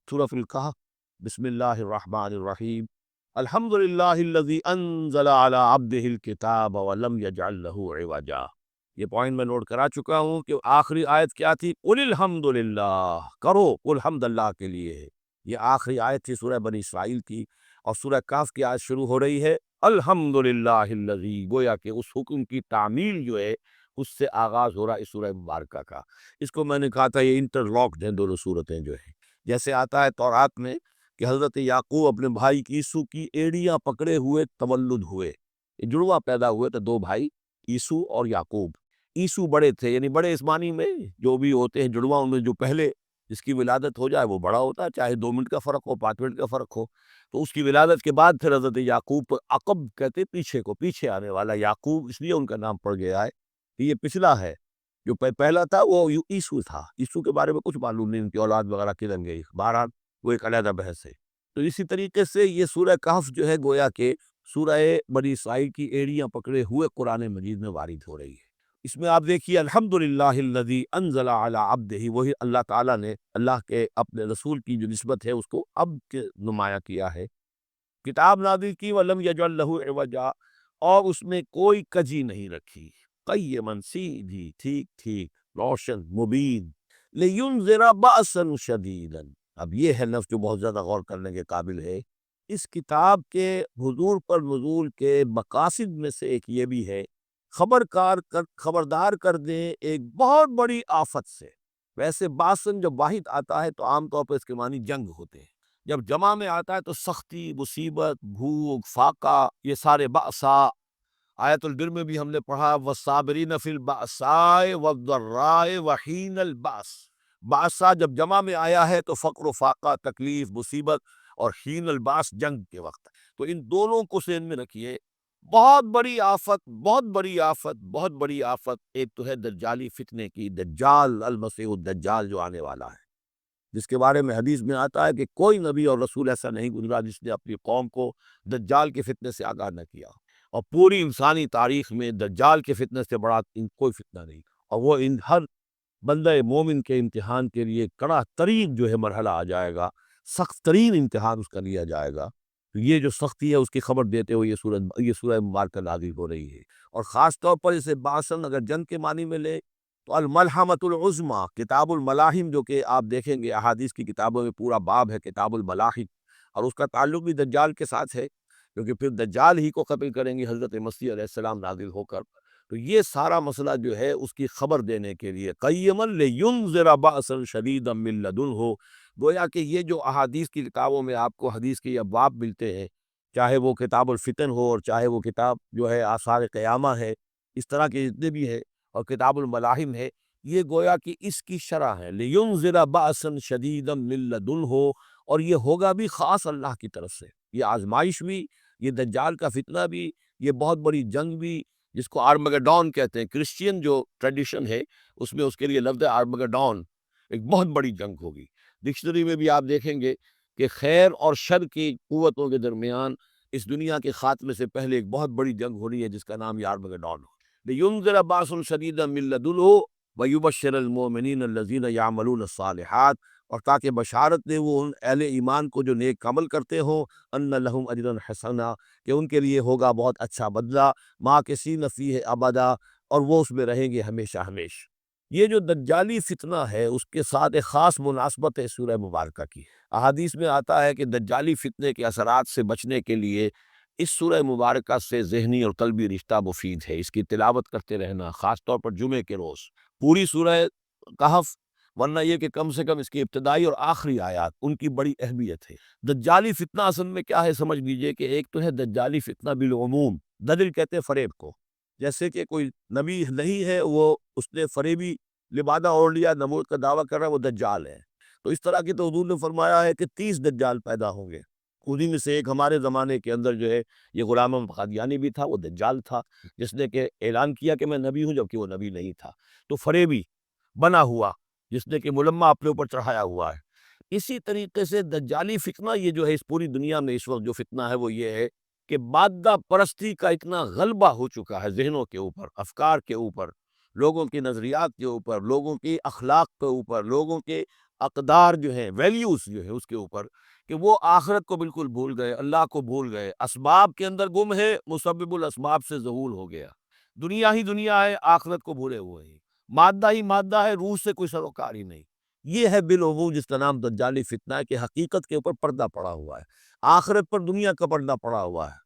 سورۃ الکہف۔ بسم اللہ الرحمن الرحیم۔ الحمد للہ الذی انزل علی عبدہ الکتاب ولم یجعل لہ عوجا۔ یہ پوائنٹ میں نوٹ کرا چکا ہوں کہ آخری آیت کیا تھی؟ قل الحمد للہ، کرو قل حمد اللہ کے لیے ہے۔ یہ آخری آیت تھی سورہ بنی اسرائیل کی، اور سورہ کہف کی آیت شروع ہو رہی ہے الحمد للہ الذی، گویا کہ اس حکم کی تعمیل جو ہے اس سے آغاز ہو رہا ہے اس سورہ مبارکہ کا۔ اس کو میں نے کہا تھا یہ انٹر لاکڈ ہیں دونوں صورتیں جو ہیں، جیسے آتا ہے تورات میں کہ حضرت یعقوب اپنے بھائی عیسو کی ایڑیاں پکڑے ہوئے تولد ہوئے، یہ جڑواں پیدا ہوئے تھے، دو بھائی عیسو اور یعقوب۔ عیسو بڑے تھے، یعنی بڑے اس معنی میں جو بھی ہوتے ہیں جڑواں میں جو پہلے جس کی ولادت ہو جائے وہ بڑا ہوتا ہے، چاہے 2 منٹ کا فرق ہو 5 منٹ کا فرق ہو۔ تو اس کی ولادت کے بعد پھر حضرت یعقوب پر عقب کہتے پیچھے کو، پیچھے آنے والا یعقوب اس لیے ان کا نام پڑ گیا ہے کہ یہ پچھلا ہے۔ جو پہلا تھا وہ عیسو تھا، عیسو کے بارے میں کچھ معلوم نہیں ان کی اولاد وغیرہ کدھر گئی، بہرحال وہ ایک علیحدہ بحث ہے۔ تو اسی طریقے سے یہ سورہ کہف جو ہے گویا کہ سورہ بنی اسرائیل کی ایڑیاں پکڑے ہوئے قرآن مجید میں وارد ہو رہی ہے۔ اس میں آپ دیکھیے الحمدللہ الذی انزل علی عبدہ، وہی اللہ تعالیٰ نے اللہ کے اپنے رسول کی جو نسبت ہے اس کو اب کے نمایاں کیا ہے، کتاب نازل کی ولم یجعل لہ عوجا، اور اس میں کوئی کجی نہیں رکھی، قیما سیدھی ٹھیک ٹھیک روشن مبین، لینذر بأسا شدیدا۔ اب یہ ہے لفظ جو بہت زیادہ غور کرنے کے قابل ہے۔ اس کتاب کے حضور پر نزول کے مقاصد میں سے ایک یہ بھی ہے خبردار کر دیں ایک بہت بڑی آفت سے۔ ویسے باسن جب واحد آتا ہے تو عام طور پر اس کے معنی جنگ ہوتے ہیں، جب جمع میں آتا ہے تو سختی، مصیبت، بھوک، فاقہ، یہ سارے بأسا۔ آیت البر میں بھی ہم نے پڑھا والصابرین فی البأساء والضراء وحین البأس۔ بأسا جب جمع میں آیا ہے تو فقر و فاقہ، تکلیف، مصیبت، اور حین الباس جنگ کے وقت۔ تو ان دونوں کو ذہن میں رکھیے، بہت بڑی آفت، بہت بڑی آفت، بہت بڑی آفت ایک تو ہے دجالی فتنے کی، دجال المسیح الدجال جو آنے والا ہے، جس کے بارے میں حدیث میں آتا ہے کہ کوئی نبی اور رسول ایسا نہیں گزرا جس نے اپنی قوم کو دجال کے فتنے سے آگاہ نہ کیا، اور پوری انسانی تاریخ میں دجال کے فتنے سے بڑا کوئی فتنہ نہیں، اور وہ ان ہر بندہ مومن کے امتحان کے لیے کڑا ترین جو ہے مرحلہ آ جائے گا، سخت ترین امتحان اس کا لیا جائے گا۔ تو یہ جو سختی ہے اس کی خبر دیتے ہوئے یہ سورہ مبارکہ نازل ہو رہی ہے، اور خاص طور پر اسے باسن اگر جنگ کے معنی میں لے تو الملحمۃ العظمیٰ، کتاب الملاحم جو کہ آپ دیکھیں گے احادیث کی کتابوں میں پورا باب ہے کتاب الملاحم، اور اس کا تعلق بھی دجال کے ساتھ ہے، کیونکہ پھر دجال ہی کو قتل کریں گے حضرت مسیح علیہ السلام نازل ہو کر۔ تو یہ سارا مسئلہ جو ہے اس کی خبر دینے کے لیے قیما لینذر بأسا شدیدا من لدنہ، گویا کہ یہ جو احادیث کی کتابوں میں آپ کو حدیث کے ابواب ملتے ہیں، چاہے وہ کتاب الفتن ہو اور چاہے وہ کتاب جو ہے آثار قیامہ ہے، اس طرح کے جتنے بھی ہے، اور کتاب الملاحم ہے، یہ گویا کہ اس کی شرح ہے لینذر بأسا شدیدا من لدنہ، اور یہ ہوگا بھی خاص اللہ کی طرف سے، یہ آزمائش بھی، یہ دجال کا فتنہ بھی، یہ بہت بڑی جنگ بھی، جس کو آرمگڈون کہتے ہیں، کرسچین جو ٹریڈیشن ہے اس میں اس کے لیے لفظ ہے آرمگڈون، ایک بہت بڑی جنگ ہوگی۔ ڈکشنری میں بھی آپ دیکھیں گے کہ خیر اور شر کی قوتوں کے درمیان اس دنیا کے خاتمے سے پہلے ایک بہت بڑی جنگ ہو رہی ہے جس کا نام آرمگڈون ہو۔ لینذر بأسا شدیدا من لدنہ ویبشر المؤمنین الذین یعملون الصالحات، اور تاکہ بشارت دے وہ ان اہل ایمان کو جو نیک عمل کرتے ہوں، ان لہم اجرا حسنا، کہ ان کے لیے ہوگا بہت اچھا بدلہ، ماکثین فیہ ابدا، اور وہ اس میں رہیں گے ہمیشہ ہمیشہ۔ یہ جو دجالی فتنہ ہے اس کے ساتھ ایک خاص مناسبت ہے سورہ مبارکہ کی۔ احادیث میں آتا ہے کہ دجالی فتنے کے اثرات سے بچنے کے لیے اس سورہ مبارکہ سے ذہنی اور قلبی رشتہ مفید ہے، اس کی تلاوت کرتے رہنا، خاص طور پر جمعے کے روز پوری سورہ کہف، ورنہ یہ کہ کم سے کم اس کی ابتدائی اور آخری آیات ان کی بڑی اہمیت ہے۔ دجالی فتنہ اصل میں کیا ہے سمجھ لیجئے کہ ایک تو ہے دجالی فتنہ بالعموم، دجل کہتے ہیں فریب کو، جیسے کہ کوئی نبی نہیں ہے وہ اس نے فریبی لبادہ اوڑھ لیا، نبوت کا دعویٰ کر رہا ہے، وہ دجال ہے۔ تو اس طرح کی تو حضور نے فرمایا ہے کہ 30 دجال پیدا ہوں گے، انہی میں سے ایک ہمارے زمانے کے اندر جو ہے یہ غلام احمد قادیانی بھی تھا، وہ دجال تھا، جس نے کہ اعلان کیا کہ میں نبی ہوں جبکہ وہ نبی نہیں تھا، تو فریبی بنا ہوا جس نے کہ ملمہ اپنے اوپر چڑھایا ہوا ہے۔ اسی طریقے سے دجالی فتنہ یہ جو ہے اس پوری دنیا میں اس وقت جو فتنہ ہے وہ یہ ہے کہ مادہ پرستی کا اتنا غلبہ ہو چکا ہے ذہنوں کے اوپر، افکار کے اوپر، لوگوں کی نظریات کے اوپر، لوگوں کی اخلاق کے اوپر، لوگوں کے اقدار جو ہیں، ویلیوز جو ہے اس کے اوپر، کہ وہ آخرت کو بالکل بھول گئے، اللہ کو بھول گئے، اسباب کے اندر گم ہے، مسبب الاسباب سے ذہول ہو گیا، دنیا ہی دنیا ہے، آخرت کو بھولے ہوئے ہیں، مادہ ہی مادہ ہے، روح سے کوئی سروکار ہی نہیں۔ یہ ہے بالعموم جس کا نام دجالی فتنہ ہے، کہ حقیقت کے اوپر پردہ پڑا ہوا ہے، آخرت پر دنیا کا پردہ پڑا ہوا ہے۔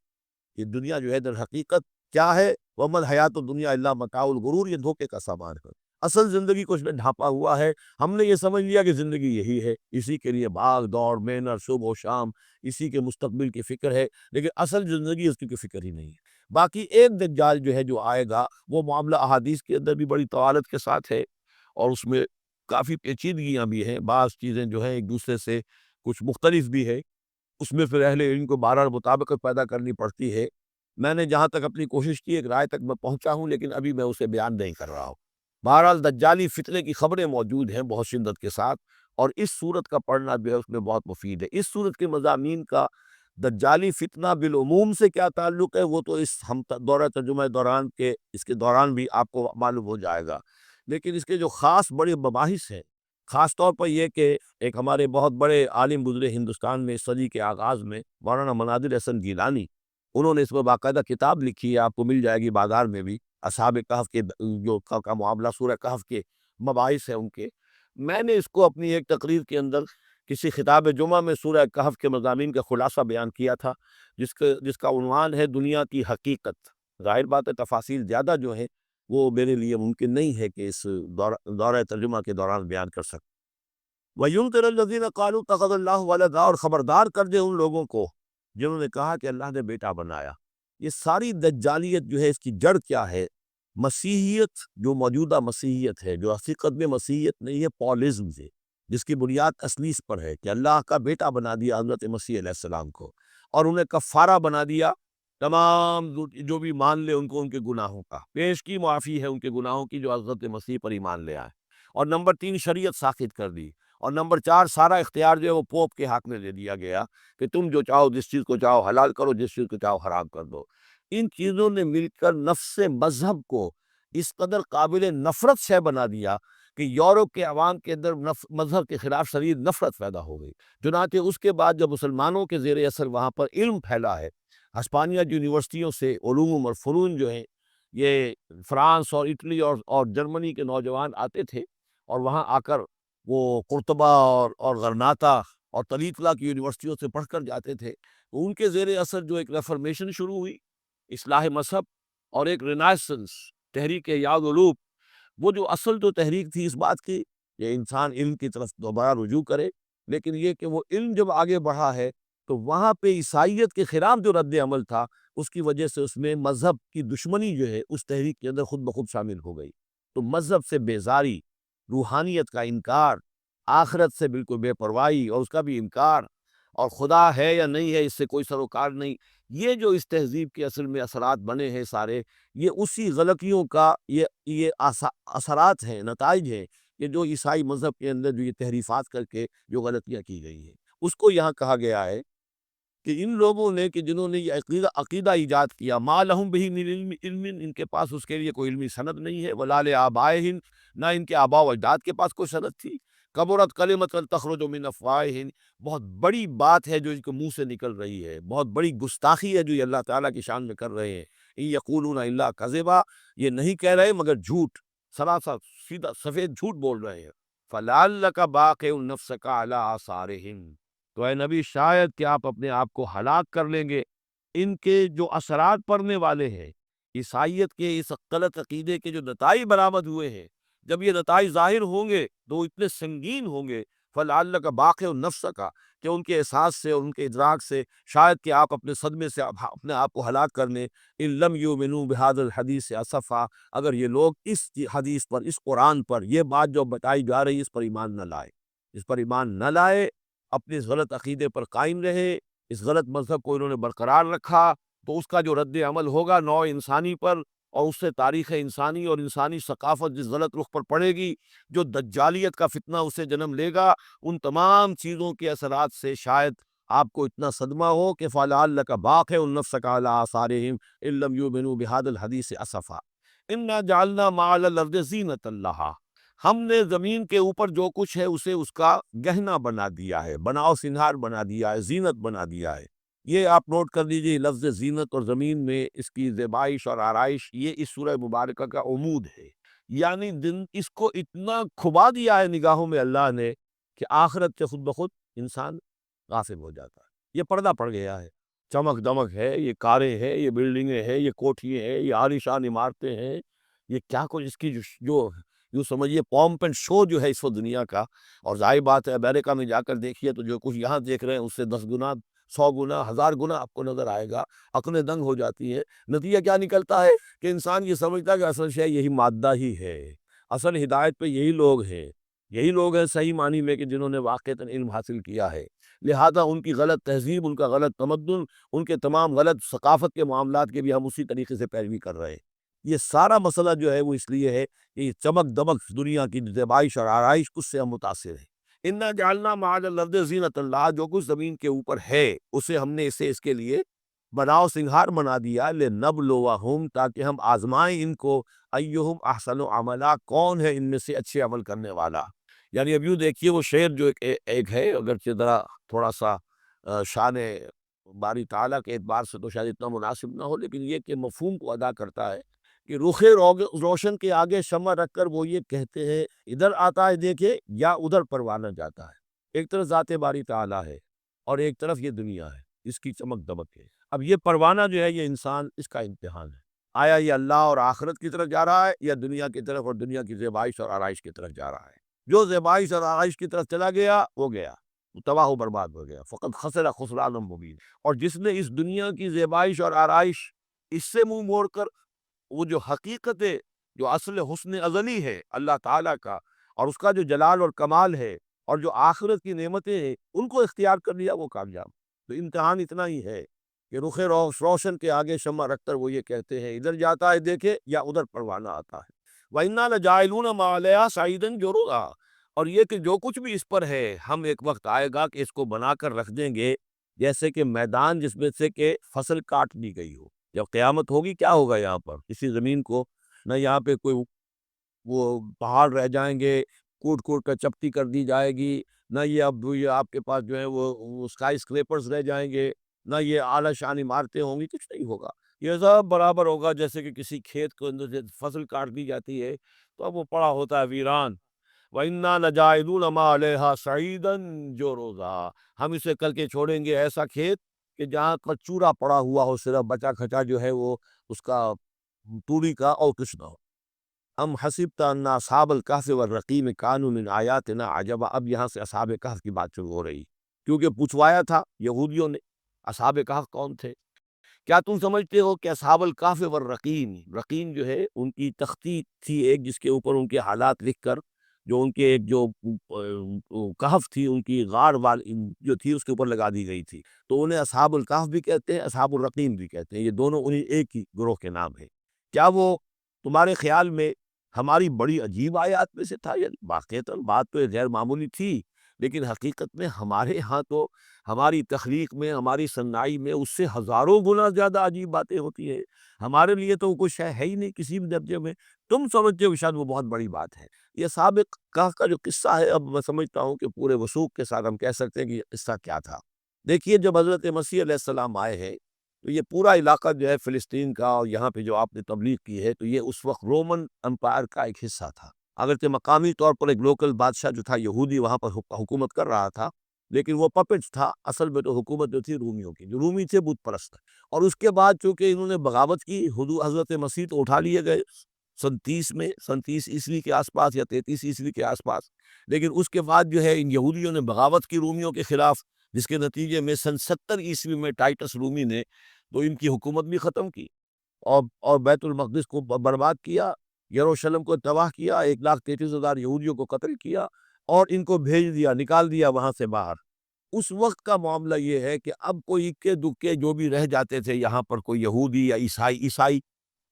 یہ دنیا جو ہے در حقیقت کیا ہے؟ وَمَا الْحَيَاةُ الدُّنْيَا إِلَّا مَتَاعُ الْغُرُورِ، یہ دھوکے کا سامان ہے، اصل زندگی کو اس نے ڈھانپا ہوا ہے۔ ہم نے یہ سمجھ لیا کہ زندگی یہی ہے، اسی کے لیے بھاگ دوڑ محنت صبح و شام، اسی کے مستقبل کی فکر ہے، لیکن اصل زندگی اس کی کوئی فکر ہی نہیں ہے۔ باقی ایک دجال جو ہے جو آئے گا، وہ معاملہ احادیث کے اندر بھی بڑی طوالت کے ساتھ ہے، اور اس میں کافی پیچیدگیاں بھی ہیں، بعض چیزیں جو ہیں ایک دوسرے سے کچھ مختلف بھی ہے، اس میں پھر اہل علم کو بہرحال مطابقت پیدا کرنی پڑتی ہے۔ میں نے جہاں تک اپنی کوشش کی ایک رائے تک میں پہنچا ہوں، لیکن ابھی میں اسے بیان نہیں کر رہا ہوں۔ بہرحال دجالی فتنے کی خبریں موجود ہیں بہت شدت کے ساتھ، اور اس صورت کا پڑھنا جو ہے اس میں بہت مفید ہے۔ اس صورت کے مضامین کا دجالی فتنہ بالعموم سے کیا تعلق ہے، وہ تو اس ہم دورہ ترجمہ دوران کے اس کے دوران بھی آپ کو معلوم ہو جائے گا، لیکن اس کے جو خاص بڑے مباحث ہیں، خاص طور پر یہ کہ ایک ہمارے بہت بڑے عالم گزرے ہندوستان میں اس صدی کے آغاز میں، مولانا مناظر احسن گیلانی، انہوں نے اس پر باقاعدہ کتاب لکھی ہے، آپ کو مل جائے گی بازار میں بھی، اصحاب کہف کے جو کا معاملہ سورہ کہف کے مباحث ہیں ان کے۔ میں نے اس کو اپنی ایک تقریر کے اندر کسی خطاب جمعہ میں سورہ کہف کے مضامین کا خلاصہ بیان کیا تھا، جس کا عنوان ہے دنیا کی حقیقت۔ ظاہر بات ہے تفاصیل زیادہ جو ہیں وہ میرے لیے ممکن نہیں ہے کہ اس دورہ ترجمہ کے دوران بیان کر سکوں۔ وَيُنذِرَ الَّذِينَ قَالُوا اتَّخَذَ اللَّهُ وَلَدًا، اور خبردار کر دے ان لوگوں کو جنہوں نے کہا کہ اللہ نے بیٹا بنایا۔ یہ ساری دجالیت جو ہے اس کی جڑ کیا ہے؟ مسیحیت، جو موجودہ مسیحیت ہے، جو حقیقت میں مسیحیت نہیں ہے، پالزم ہے، جس کی بنیاد اصلی اس پر ہے کہ اللہ کا بیٹا بنا دیا حضرت مسیح علیہ السلام کو، اور انہیں کفارہ بنا دیا تمام جو بھی مان لے ان کو ان کے گناہوں کا، پیش کی معافی ہے ان کے گناہوں کی جو حضرت مسیح پر ایمان لے آئے، اور نمبر 3 شریعت ساخت کر دی، اور نمبر 4 سارا اختیار جو ہے وہ پوپ کے ہاتھ میں دے دیا گیا کہ تم جو چاہو جس چیز کو چاہو حلال کرو، جس چیز کو چاہو حرام کر دو۔ ان چیزوں نے مل کر نفس مذہب کو اس قدر قابل نفرت شے بنا دیا کہ یورپ کے عوام کے اندر مذہب کے خلاف شدید نفرت پیدا ہو گئی۔ چنانچہ اس کے بعد جب مسلمانوں کے زیر اثر وہاں پر علم پھیلا ہے، ہسپانیہ یونیورسٹیوں سے علوم اور فنون جو ہیں، یہ فرانس اور اٹلی اور جرمنی کے نوجوان آتے تھے، اور وہاں آ کر وہ قرطبہ اور غرناطہ اور طلیطلہ کی یونیورسٹیوں سے پڑھ کر جاتے تھے۔ ان کے زیر اثر جو ایک ریفرمیشن شروع ہوئی، اصلاح مذہب، اور ایک رینائسنس، تحریک یاد علوم، وہ جو اصل جو تحریک تھی اس بات کی کہ انسان علم کی طرف دوبارہ رجوع کرے، لیکن یہ کہ وہ علم جب آگے بڑھا ہے تو وہاں پہ عیسائیت کے خلاف جو رد عمل تھا، اس کی وجہ سے اس میں مذہب کی دشمنی جو ہے اس تحریک کے اندر خود بخود شامل ہو گئی۔ تو مذہب سے بیزاری، روحانیت کا انکار، آخرت سے بالکل بے پرواہی اور اس کا بھی انکار، اور خدا ہے یا نہیں ہے اس سے کوئی سروکار نہیں، یہ جو اس تہذیب کے اصل میں اثرات بنے ہیں سارے، یہ اسی غلطیوں کا یہ اثرات ہیں، نتائج ہیں کہ جو عیسائی مذہب کے اندر جو یہ تحریفات کر کے جو غلطیاں کی گئی ہیں، اس کو یہاں کہا گیا ہے کہ ان لوگوں نے کہ جنہوں نے یہ عقیدہ ایجاد کیا، ما لہم بہ من علم، ان کے پاس اس کے لیے کوئی علمی سند نہیں ہے، ولا لآبائہم، نہ ان کے آباء و اجداد کے پاس کوئی سند تھی، کبرت کلمۃ تخرج من افواہہم، بہت بڑی بات ہے جو ان کے منہ سے نکل رہی ہے، بہت بڑی گستاخی ہے جو یہ اللہ تعالیٰ کی شان میں کر رہے ہیں۔ ان یقولون الا کذبا، یہ نہیں کہہ رہے مگر جھوٹ، سراسر سیدھا سفید جھوٹ بول رہے ہیں۔ فلعلک باقع نفسک علی آثارہم، تو اے نبی شاید کہ آپ اپنے آپ کو ہلاک کر لیں گے ان کے جو اثرات پڑنے والے ہیں، عیسائیت کے اس غلط عقیدے کے جو نتائج برآمد ہوئے ہیں، جب یہ نتائج ظاہر ہوں گے تو وہ اتنے سنگین ہوں گے، فلعلک باقع نفسک، کہ ان کے احساس سے اور ان کے ادراک سے شاید کہ آپ اپنے صدمے سے اپنے آپ کو ہلاک کر لیں۔ ان لم یؤمنوا بہذا الحدیث اسفا، اگر یہ لوگ اس حدیث پر، اس قرآن پر، یہ بات جو بتائی جا رہی ہے اس پر ایمان نہ لائے، اس پر ایمان نہ لائے، اپنے اس غلط عقیدے پر قائم رہے، اس غلط مذہب کو انہوں نے برقرار رکھا، تو اس کا جو رد عمل ہوگا نوع انسانی پر، اور اس سے تاریخ انسانی اور انسانی ثقافت جس غلط رخ پر پڑے گی، جو دجالیت کا فتنہ اسے جنم لے گا، ان تمام چیزوں کے اثرات سے شاید آپ کو اتنا صدمہ ہو کہ فَلَعَلَّكَ بَاخِعٌ نَفْسَكَ عَلَىٰ آثَارِهِمْ إِن لَّمْ يُؤْمِنُوا بِهَٰذَا الْحَدِيثِ أَسَفًا۔ انا جعلنا ما علی الارض زینۃ لہا، ہم نے زمین کے اوپر جو کچھ ہے اسے اس کا گہنا بنا دیا ہے، بناؤ سنہار بنا دیا ہے، زینت بنا دیا ہے۔ یہ آپ نوٹ کر لیجیے، لفظ زینت اور زمین میں اس کی زیبائش اور آرائش، یہ اس سورہ مبارکہ کا عمود ہے۔ یعنی دن اس کو اتنا کھبا دیا ہے نگاہوں میں اللہ نے کہ آخرت سے خود بخود انسان غافل ہو جاتا ہے۔ یہ پردہ پڑ گیا ہے، چمک دمک ہے، یہ کاریں ہیں، یہ بلڈنگیں ہیں، یہ کوٹھیے ہیں، یہ عالیشان عمارتیں ہیں، یہ کیا کچھ اس کی جو یوں سمجھیے پومپ اینڈ شو جو ہے اس وقت دنیا کا۔ اور ظاہر بات ہے امریکہ میں جا کر دیکھیے تو جو کچھ یہاں دیکھ رہے ہیں اس سے 10 گنا، 100 گنا، 1000 گنا آپ کو نظر آئے گا، عقلیں دنگ ہو جاتی ہیں۔ نتیجہ کیا نکلتا ہے کہ انسان یہ سمجھتا ہے کہ اصل شے یہی مادہ ہی ہے، اصل ہدایت پہ یہی لوگ ہیں، یہی لوگ ہیں صحیح معنی میں کہ جنہوں نے واقعتاً علم حاصل کیا ہے، لہذا ان کی غلط تہذیب، ان کا غلط تمدن، ان کے تمام غلط ثقافت کے معاملات کے بھی ہم اسی طریقے سے پیروی کر رہے ہیں۔ یہ سارا مسئلہ جو ہے وہ اس لیے ہے کہ یہ چمک دمک دنیا کی زیبائش اور آرائش اس سے ہم متاثر ہیں۔ انا جعلنا ما علی الارض زینۃ اللہ، جو کچھ زمین کے اوپر ہے اسے ہم نے اس کے لیے بناؤ سنگھار بنا دیا، لنبلوہم، تاکہ ہم آزمائیں ان کو، ایہم احسن عملا، کون ہے ان میں سے اچھے عمل کرنے والا۔ یعنی اب یوں دیکھیے وہ شعر جو ایک ہے، اگرچہ ذرا تھوڑا سا شان باری تعالیٰ کے اعتبار سے تو شاید اتنا مناسب نہ ہو، لیکن یہ کہ مفہوم کو ادا کرتا ہے کہ رخ روشن کے آگے شمع رکھ کر وہ یہ کہتے ہیں، ادھر آتا ہے دیکھے یا ادھر پروانہ جاتا ہے۔ ایک طرف ذات باری تعالیٰ ہے اور ایک طرف یہ دنیا ہے، اس کی چمک دمک ہے۔ اب یہ پروانہ جو ہے یہ انسان، اس کا امتحان ہے، آیا یہ اللہ اور آخرت کی طرف جا رہا ہے یا دنیا کی طرف اور دنیا کی زیبائش اور آرائش کی طرف جا رہا ہے۔ جو زیبائش اور آرائش کی طرف چلا گیا وہ گیا، وہ تباہ و برباد ہو گیا، فقط خسر خسران مبین۔ اور جس نے اس دنیا کی زیبائش اور آرائش اس سے منہ موڑ کر وہ جو حقیقت ہے، جو اصل حسن ازلی ہے اللہ تعالیٰ کا، اور اس کا جو جلال اور کمال ہے، اور جو آخرت کی نعمتیں ہیں ان کو اختیار کر لیا، وہ کامیاب۔ تو امتحان اتنا ہی ہے کہ رخ روشن کے آگے شمع رکھ کر وہ یہ کہتے ہیں ادھر جاتا ہے دیکھے یا ادھر پروانہ آتا ہے۔ وَإِنَّا لَجَاعِلُونَ مَا عَلَيْهَا صَعِيدًا جُرُزًا، اور یہ کہ جو کچھ بھی اس پر ہے ہم ایک وقت آئے گا کہ اس کو بنا کر رکھ دیں گے جیسے کہ میدان جس میں سے کہ فصل کاٹ دی گئی ہو۔ جب قیامت ہوگی کیا ہوگا یہاں پر، اسی زمین کو نہ یہاں پہ کوئی وہ پہاڑ رہ جائیں گے، کوٹ کوٹ کر چپٹی کر دی جائے گی، نہ یہ اب یہ آپ کے پاس جو ہے وہ اسکائی اسکریپرز رہ جائیں گے، نہ یہ اعلیٰ شان عمارتیں ہوں گی، کچھ نہیں ہوگا۔ یہ سب برابر ہوگا جیسے کہ کسی کھیت کو اندر سے فصل کاٹ دی جاتی ہے تو اب وہ پڑا ہوتا ہے ویران۔ وَإِنَّا لَجَاعِلُونَ مَا عَلَيْهَا صَعِيدًا جُرُزًا، ہم اسے کر کے چھوڑیں گے ایسا کھیت کہ جہاں کا چورا پڑا ہوا ہو، صرف بچا کھچا جو ہے وہ اس کا توڑی کا، اور کچھ نہ ہو۔ ام حسبت ان اصحاب الکہف والرقیم کانوا من آیاتنا عجبا، اب یہاں سے اصحاب کہف کی بات شروع ہو رہی، کیونکہ پوچھوایا تھا یہودیوں نے اصحاب کہف کون تھے۔ کیا تم سمجھتے ہو کہ اصحاب الکہف والرقیم، رقیم جو ہے ان کی تختی تھی ایک جس کے اوپر ان کے حالات لکھ کر، جو ان کے ایک جو کہف تھی ان کی غار والی جو تھی اس کے اوپر لگا دی گئی تھی، تو انہیں اصحاب الکہف بھی کہتے ہیں، اصحاب الرقیم بھی کہتے ہیں، یہ دونوں انہیں ایک ہی گروہ کے نام ہیں۔ کیا وہ تمہارے خیال میں ہماری بڑی عجیب آیات میں سے تھا؟ یا واقعتاً بات تو غیر معمولی تھی، لیکن حقیقت میں ہمارے ہاں تو ہماری تخلیق میں، ہماری صنائی میں اس سے ہزاروں گنا زیادہ عجیب باتیں ہوتی ہیں۔ ہمارے لیے تو کچھ ہے ہی نہیں کسی بھی درجے میں، تم سمجھتے ہو کہ شاید وہ بہت بڑی بات ہے۔ یہ سابق کہف کا جو قصہ ہے، اب میں سمجھتا ہوں کہ پورے وثوق کے ساتھ ہم کہہ سکتے ہیں کہ یہ قصہ کیا تھا۔ دیکھیے جب حضرت مسیح علیہ السلام آئے ہیں تو یہ پورا علاقہ جو ہے فلسطین کا، اور یہاں پہ جو آپ نے تبلیغ کی ہے، تو یہ اس وقت رومن امپائر کا ایک حصہ تھا۔ اگرچہ مقامی طور پر ایک لوکل بادشاہ جو تھا یہودی وہاں پر حکومت کر رہا تھا، لیکن وہ پپٹ تھا، اصل میں تو حکومت جو تھی رومیوں کی، جو رومی تھے بت پرست۔ اور اس کے بعد چونکہ انہوں نے بغاوت کی، حضرت مسیح تو اٹھا لیے گئے سن 30 عیسوی کے آس پاس یا 33 عیسوی کے آس پاس، لیکن اس کے بعد جو ہے ان یہودیوں نے بغاوت کی رومیوں کے خلاف، جس کے نتیجے میں سن 70 عیسوی میں ٹائٹس رومی نے تو ان کی حکومت بھی ختم کی، اور بیت المقدس کو برباد کیا، یروشلم کو تباہ کیا، 1,33,000 یہودیوں کو قتل کیا، اور ان کو بھیج دیا، نکال دیا وہاں سے باہر۔ اس وقت کا معاملہ یہ ہے کہ اب کوئی اکے دکے جو بھی رہ جاتے تھے یہاں پر، کوئی یہودی یا عیسائی،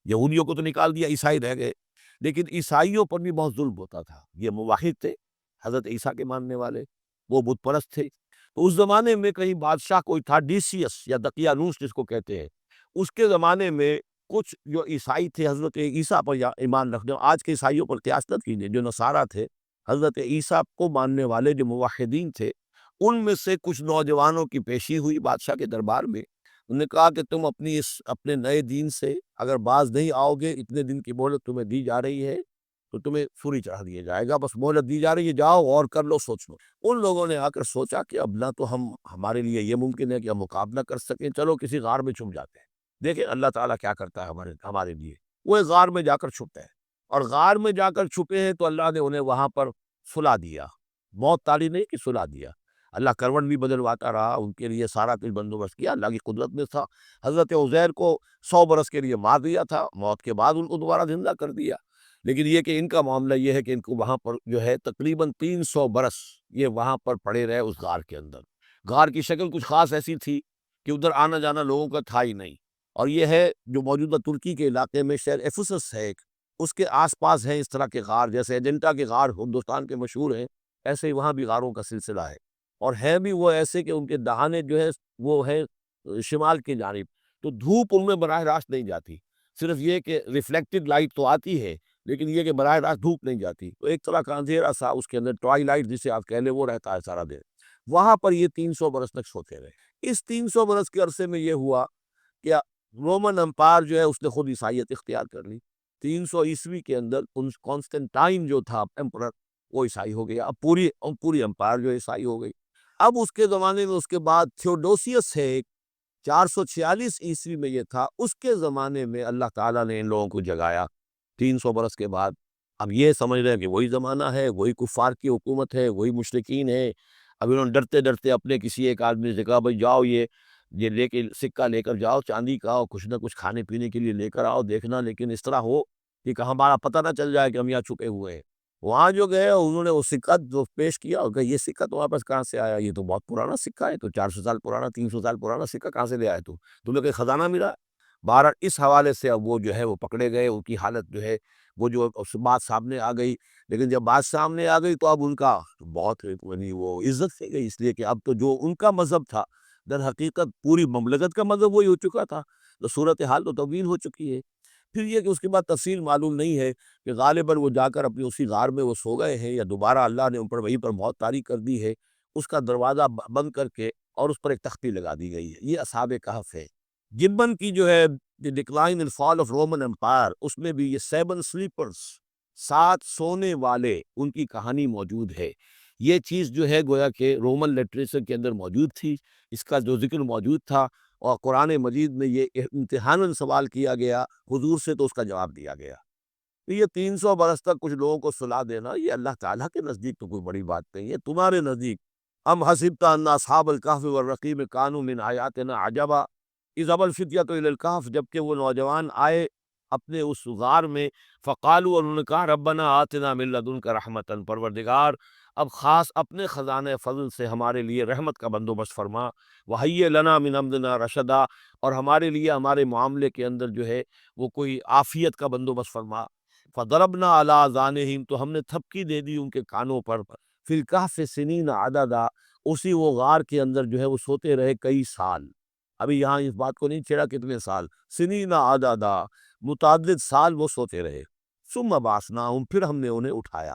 یہودیوں کو تو نکال دیا، عیسائی رہ گئے، لیکن عیسائیوں پر بھی بہت ظلم ہوتا تھا۔ یہ موحد تھے، حضرت عیسیٰ کے ماننے والے، وہ بت پرست تھے۔ تو اس زمانے میں کہیں بادشاہ کوئی تھا، ڈیسیس یا دقیانوس جس کو کہتے ہیں، اس کے زمانے میں کچھ جو عیسائی تھے حضرت عیسیٰ پر ایمان رکھنے، آج کے عیسائیوں پر قیاس نہ کیجیے، جو نصارہ تھے حضرت عیسیٰ کو ماننے والے جو موحدین تھے، ان میں سے کچھ نوجوانوں کی پیشی ہوئی بادشاہ کے دربار میں۔ انہوں نے کہا کہ تم اپنے نئے دین سے اگر باز نہیں آؤ گے، اتنے دن کی مہلت تمہیں دی جا رہی ہے تو تمہیں سولی چڑھا دیا جائے گا، بس مہلت دی جا رہی ہے، جاؤ اور کر لو، سوچ لو۔ ان لوگوں نے آ کر سوچا کہ اب نہ تو ہمارے لیے یہ ممکن ہے کہ ہم مقابلہ کر سکیں، چلو کسی غار میں چھپ جاتے ہیں، دیکھیں اللہ تعالیٰ کیا کرتا ہے ہمارے لیے۔ وہ ایک غار میں جا کر چھپتے ہیں، اور غار میں جا کر چھپے ہیں تو اللہ نے انہیں وہاں پر سلا دیا، موت تاری نہیں کہ سلا دیا۔ اللہ کروٹ بھی بدلواتا رہا، ان کے لیے سارا کچھ بندوبست کیا، اللہ کی قدرت میں تھا۔ حضرت عزیر کو 100 برس کے لیے مار دیا تھا، موت کے بعد ان کو دوبارہ زندہ کر دیا۔ لیکن یہ کہ ان کا معاملہ یہ ہے کہ ان کو وہاں پر جو ہے تقریباً 300 برس یہ وہاں پر پڑے رہے اس غار کے اندر۔ غار کی شکل کچھ خاص ایسی تھی کہ ادھر آنا جانا لوگوں کا تھا ہی نہیں، اور یہ ہے جو موجودہ ترکی کے علاقے میں شہر ایفسس ہے ایک، اس کے آس پاس ہیں اس طرح کے غار، جیسے ایجنٹا کے غار ہندوستان کے مشہور ہیں، ایسے ہی وہاں بھی غاروں کا سلسلہ ہے، اور ہیں بھی وہ ایسے کہ ان کے دہانے جو ہے وہ ہے شمال کی جانب، تو دھوپ ان میں براہ راست نہیں جاتی، صرف یہ کہ ریفلیکٹڈ لائٹ تو آتی ہے، لیکن یہ کہ براہ راست دھوپ نہیں جاتی، تو ایک طرح کا اندھیرا سا اس کے اندر ٹوائی لائٹ جسے آپ کہہ لیں وہ رہتا ہے سارا دن۔ وہاں پر یہ 300 برس تک سوتے رہے۔ اس 300 برس کے عرصے میں یہ ہوا کہ رومن امپائر جو ہے اس نے خود عیسائیت اختیار کر لی۔ 300 عیسوی کے اندر کانسٹنٹائن جو تھا ایمپرر، وہ عیسائی ہو گیا، اب پوری امپائر جو عیسائی ہو گئی۔ اب اس کے زمانے میں اس کے بعد تھیوڈوسیس ہے ایک، 446 عیسوی میں یہ تھا، اس کے زمانے میں اللہ تعالیٰ نے ان لوگوں کو جگایا 300 برس کے بعد۔ اب یہ سمجھ رہے ہیں کہ وہی زمانہ ہے، وہی کفار کی حکومت ہے، وہی مشرکین ہے۔ اب انہوں نے ڈرتے ڈرتے اپنے کسی ایک آدمی سے کہا بھائی جاؤ یہ لے کے سکہ لے کر جاؤ چاندی کا، اور کچھ نہ کچھ کھانے پینے کے لیے لے کر آؤ، دیکھنا لیکن اس طرح ہو کہ ہمارا پتہ نہ چل جائے کہ ہم یہاں چھپے ہوئے ہیں۔ وہاں جو گئے انہوں نے وہ سکہ جو پیش کیا اور کہا یہ سکہ تمہارے پاس کہاں سے آیا؟ یہ تو بہت پرانا سکہ ہے، تو 400 سال پرانا، 300 سال پرانا سکہ کہاں سے لے آئے تمہیں کوئی خزانہ ملا؟ بہرحال اس حوالے سے اب وہ جو ہے وہ پکڑے گئے، ان کی حالت جو ہے وہ جو بات سامنے آ گئی، لیکن جب بات سامنے آ گئی تو اب ان کا بہت یعنی وہ عزت سے گئی، اس لیے کہ اب تو جو ان کا مذہب تھا در حقیقت پوری مملکت کا مذہب وہی ہو چکا تھا، تو صورتحال تو تبدیل ہو چکی ہے۔ پھر یہ کہ اس کے بعد تفصیل معلوم نہیں ہے کہ غالباً وہ جا کر اپنی اسی غار میں وہ سو گئے ہیں، یا دوبارہ اللہ نے ان پر وہیں پر موت طاری کر دی ہے، اس کا دروازہ بند کر کے اور اس پر ایک تختی لگا دی گئی ہے۔ یہ اصحاب کہف ہے۔ گبن کی جو ہے decline and fall of Roman empire, اس میں بھی یہ 7 سلیپرز، 7 سونے والے، ان کی کہانی موجود ہے۔ یہ چیز جو ہے گویا کہ رومن لٹریچر کے اندر موجود تھی، اس کا جو ذکر موجود تھا، اور قرآن مجید میں یہ امتحاناً سوال کیا گیا حضور سے، تو اس کا جواب دیا گیا۔ تو یہ 300 برس تک کچھ لوگوں کو سلا دینا، یہ اللہ تعالیٰ کے نزدیک تو کوئی بڑی بات نہیں ہے، تمہارے نزدیک ام حسبت ان اصحاب الکہف والرقیم کانوا من آیاتنا عجبا اذ ابى الفتية الى الکہف، جبکہ وہ نوجوان آئے اپنے اس غار میں، فقالوا، اور انہوں نے کہا ربنا آتنا من لدنک رحمتا، پروردگار اب خاص اپنے خزانہ فضل سے ہمارے لیے رحمت کا بندوبست فرما، وہیئ لنا من امرنا رشدا، اور ہمارے لیے ہمارے معاملے کے اندر جو ہے وہ کوئی عافیت کا بندوبست فرما۔ فضربنا علی آذانہم، تو ہم نے تھپکی دے دی ان کے کانوں پر، فی الکہف سنین عددا، اسی وہ غار کے اندر جو ہے وہ سوتے رہے کئی سال۔ ابھی یہاں اس بات کو نہیں چھیڑا کتنے سال، سنین عددا، متعدد سال وہ سوتے رہے۔ ثم بعثناہم، پھر ہم نے انہیں اٹھایا،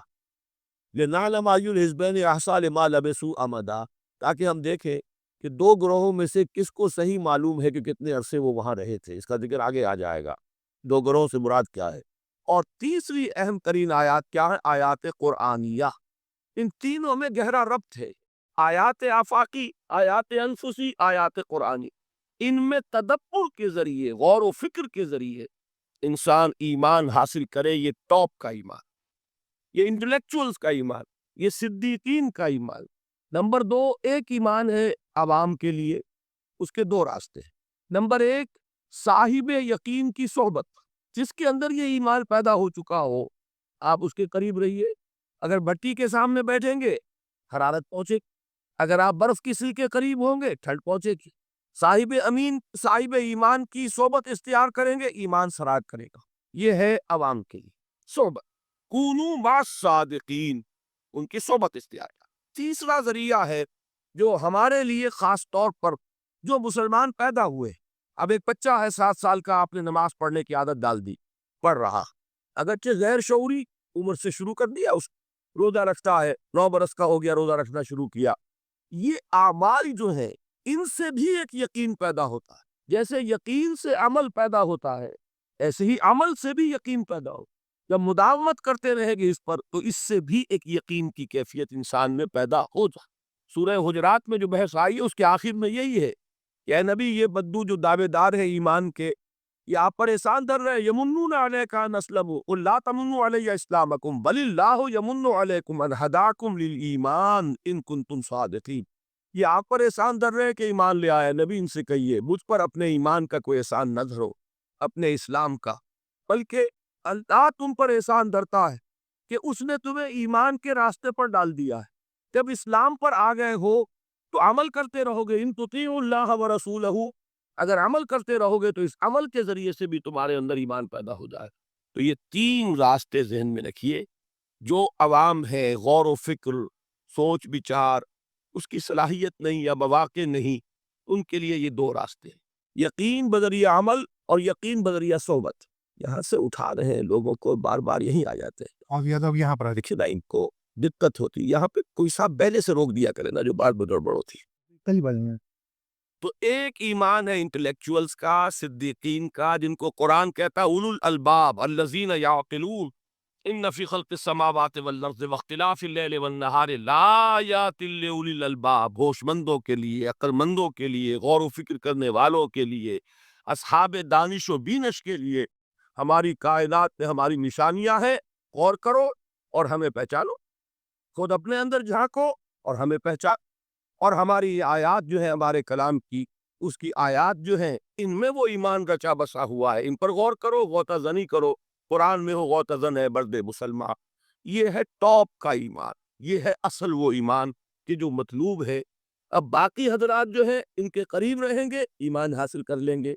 لنعلم ای الحزبین احصیٰ لما لبثوا امدا، تاکہ ہم دیکھیں کہ دو گروہوں میں سے کس کو صحیح معلوم ہے کہ کتنے عرصے وہ وہاں رہے تھے۔ اس کا ذکر آگے آ جائے گا، دو گروہوں سے مراد کیا ہے۔ اور تیسری اہم ترین آیات کیا ہے؟ آیات قرآنیہ، ان تینوں میں گہرا ربط ہے، آیات آفاقی، آیات انفسی، آیات قرآنی۔ ان میں تدبر کے ذریعے، غور و فکر کے ذریعے انسان ایمان حاصل کرے، یہ ٹاپ کا ایمان، یہ انٹلیکچوئلز کا ایمان، یہ صدیقین کا ایمان۔ نمبر 2، ایک ایمان ہے عوام کے لیے، اس کے دو راستے ہیں۔ نمبر 1، صاحب یقین کی صحبت، جس کے اندر یہ ایمان پیدا ہو چکا ہو، آپ اس کے قریب رہیے۔ اگر بھٹی کے سامنے بیٹھیں گے حرارت پہنچے گی، اگر آپ برف کی سیل کے قریب ہوں گے ٹھنڈ پہنچے گی۔ صاحب ایمان کی صحبت اختیار کریں گے، ایمان سرایت کرے گا۔ یہ ہے عوام کے لیے صحبت، کونوا مع الصادقین، ان کی صحبت اختیار کریں۔ تیسرا ذریعہ ہے جو ہمارے لیے خاص طور پر جو مسلمان پیدا ہوئے، اب ایک بچہ ہے 7 سال کا، آپ نے نماز پڑھنے کی عادت ڈال دی، پڑھ رہا، اگرچہ غیر شعوری عمر سے شروع کر دیا، اس روزہ رکھتا ہے، 9 برس کا ہو گیا روزہ رکھنا شروع کیا، یہ اعمال جو ہیں ان سے بھی ایک یقین پیدا ہوتا ہے۔ جیسے یقین سے عمل پیدا ہوتا ہے، ایسے ہی عمل سے بھی یقین پیدا ہو۔ جب مداومت کرتے رہے گے اس پر تو اس سے بھی ایک یقین کی کیفیت انسان میں پیدا ہو جائے۔ سورہ حجرات میں جو بحث آئی ہے اس کے آخر میں یہی ہے کہ اے نبی، یہ بدو جو دعوے دار ہے ایمان کے، یہ آپ پر احسان در رہے، یمنون علیک ان اسلموا قل لا تمنوا علی اسلامکم بل اللہ یمن علیکم ان ہداکم للایمان ان کنتم صادقین۔ یہ آپ پر احسان در رہے کہ ایمان لے آیا، نبی ان سے کہیے مجھ پر اپنے ایمان کا کوئی احسان نہ دھرو، اپنے اسلام کا، بلکہ اللہ تم پر احسان دھرتا ہے کہ اس نے تمہیں ایمان کے راستے پر ڈال دیا ہے۔ جب اسلام پر آ گئے ہو تو عمل کرتے رہو گے، ان تطیعوا اللہ ورسولہ، اگر عمل کرتے رہو گے تو اس عمل کے ذریعے سے بھی تمہارے اندر ایمان پیدا ہو جائے۔ تو یہ 3 راستے ذہن میں رکھیے۔ جو عوام ہے غور و فکر، سوچ بچار، اس کی صلاحیت نہیں یا مواقع نہیں، ان کے لیے یہ 2 راستے ہیں، یقین بذریعہ عمل اور یقین بذریعہ صحبت۔ یہاں سے اٹھا رہے ہیں لوگوں کو، بار بار یہیں آ جاتے ہیں، اب یہاں پر دیکھیے نا ان کو دقت ہوتی، یہاں پہ کوئی صاحب پہلے سے روک دیا کرے نا جو بات گڑبڑ ہوتی ہے۔ تو ایک ایمان ہے انٹلیکچوئلز کا، صدیقین کا، جن کو قرآن کہتا ہے اولو الالباب الذین یعقلون ان فی خلق السماوات والارض واختلاف اللیل والنہار لآیات لأولی الالباب، ہوش مندوں کے لیے، عقل مندوں کے لیے، غور و فکر کرنے والوں کے لیے، اصحاب دانش و بینش کے لیے ہماری کائنات میں ہماری نشانیاں ہیں، غور کرو اور ہمیں پہچانو، خود اپنے اندر جھانکو اور ہمیں پہچانو، اور ہماری آیات جو ہیں ہمارے کلام کی، اس کی آیات جو ہیں ان میں وہ ایمان رچا بسا ہوا ہے، ان پر غور کرو، غوطہ زنی کرو، قرآن میں ہو غوطہ زن ہے برد مسلمان۔ یہ ہے ٹاپ کا ایمان، یہ ہے اصل وہ ایمان کہ جو مطلوب ہے۔ اب باقی حضرات جو ہیں ان کے قریب رہیں گے، ایمان حاصل کر لیں گے،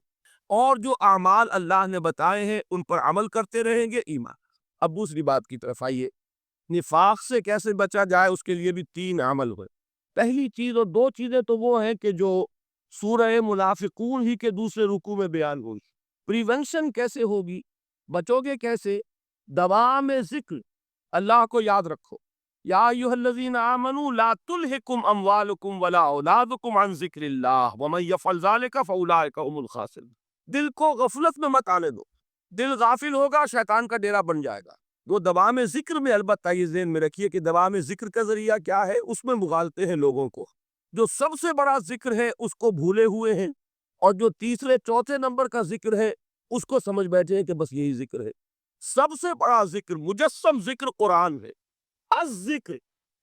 اور جو اعمال اللہ نے بتائے ہیں ان پر عمل کرتے رہیں گے، ایمان۔ اب دوسری بات کی طرف آئیے، نفاق سے کیسے بچا جائے، اس کے لیے بھی 3 عمل ہوئے۔ پہلی چیز اور 2 چیزیں تو وہ ہیں کہ جو سورہ منافقون ہی کے دوسرے رکوع میں بیان ہوئی۔ پریونشن کیسے ہوگی، بچو گے کیسے؟ دوام ذکر، اللہ کو یاد رکھو، یا ایھا الذین آمنوا لا تلہکم اموالکم ولا اولادکم عن ذکر اللہ ومن یفعل ذلک فاولئک هم الخاسرون۔ دل کو غفلت میں مت آنے دو، دل غافل ہوگا شیطان کا ڈیرا بن جائے گا۔ وہ دوام ذکر میں، البتہ یہ ذہن میں رکھیے کہ دوام ذکر کا ذریعہ کیا ہے، اس میں مغالتے ہیں لوگوں کو، جو سب سے بڑا ذکر ہے اس کو بھولے ہوئے ہیں، اور جو تیسرے چوتھے نمبر کا ذکر ہے اس کو سمجھ بیٹھے ہیں کہ بس یہی ذکر ہے۔ سب سے بڑا ذکر، مجسم ذکر قرآن ہے، الذکر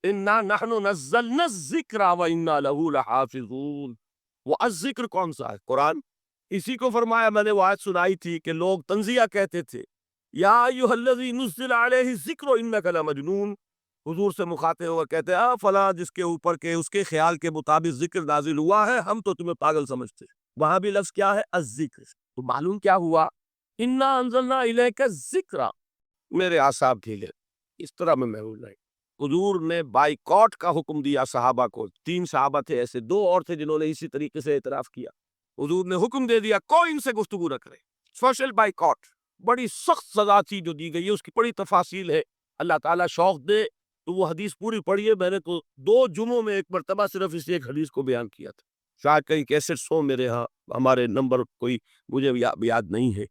انا نحن نزلنا الذکر وانا له لحافظون۔ وہ الذکر کون سا ہے؟ قرآن۔ اسی کو فرمایا، میں نے وہ آیت سنائی تھی کہ لوگ تنزیہ کہتے تھے، یا ایھا الذی نزل علیہ الذکر انک لمجنون، حضور سے مخاطب ہوا کہتے ہیں فلاں جس کے اوپر کے اس کے خیال کے مطابق ذکر نازل ہوا ہے، ہم تو تمہیں پاگل سمجھتے۔ وہاں بھی لفظ کیا ہے؟ الذکر۔ تو معلوم کیا ہوا؟ انا انزلنا الیک الذکر، میرے اعصاب ڈھیلے، اس طرح میں محول نہیں۔ حضور نے بائیکاٹ کا حکم دیا صحابہ کو، 3 صحابہ تھے ایسے، 2 اور تھے جنہوں نے اسی طریقے سے اعتراف کیا۔ حضور نے حکم دے دیا کوئی ان سے گفتگو نہ کرے، سوشل بائیکاٹ۔ بڑی سخت سزا تھی جو دی گئی ہے، اس کی بڑی تفاصیل ہے، اللہ تعالیٰ شوق دے تو وہ حدیث پوری پڑھیے، میں نے تو 2 جمعوں میں ایک مرتبہ صرف اس ایک حدیث کو بیان کیا تھا، شاید کئی کیسٹس ہوں میرے ہاں، ہمارے نمبر کوئی مجھے یاد نہیں ہے،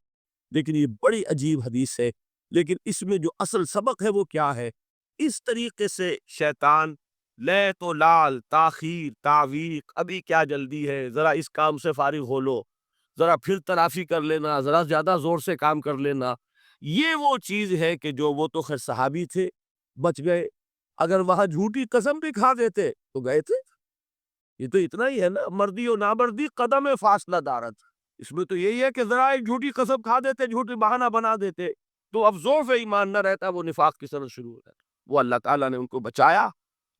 لیکن یہ بڑی عجیب حدیث ہے۔ لیکن اس میں جو اصل سبق ہے وہ کیا ہے؟ اس طریقے سے شیطان لے تو لال، تاخیر، تعویق، ابھی کیا جلدی ہے، ذرا اس کام سے فارغ ہو لو، ذرا پھر تلافی کر لینا، ذرا زیادہ زور سے کام کر لینا، یہ وہ چیز ہے کہ جو وہ تو خیر صحابی تھے، بچ گئے، اگر وہاں جھوٹی قسم بھی کھا دیتے تو گئے تھے۔ یہ تو اتنا ہی ہے نا، مردی و نامردی قدم فاصلہ دارت، اس میں تو یہی ہے کہ ذرا ایک جھوٹی قسم کھا دیتے، جھوٹی بہانہ بنا دیتے تو اب ضعف ایمان نہ رہتا، وہ نفاق کی طرف شروع ہو جاتا۔ وہ اللہ تعالیٰ نے ان کو بچایا،